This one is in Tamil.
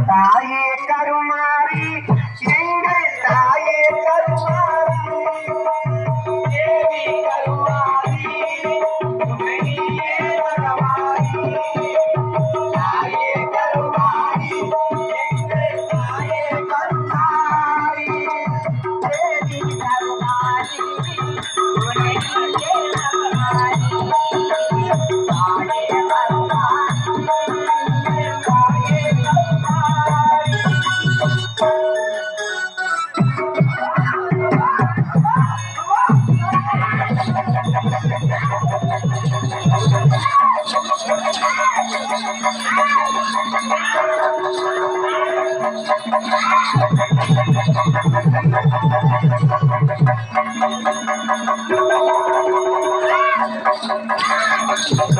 தாயே கருமாரி எங்கள் தாயே கருமாரி தேவி கருமாரி உன்னையே பகவாரி தாயே கருமாரி எங்கள் தாயே கருமாரி தேவி கருமாரி உன்னையே பகவாரி தாயே Thank you.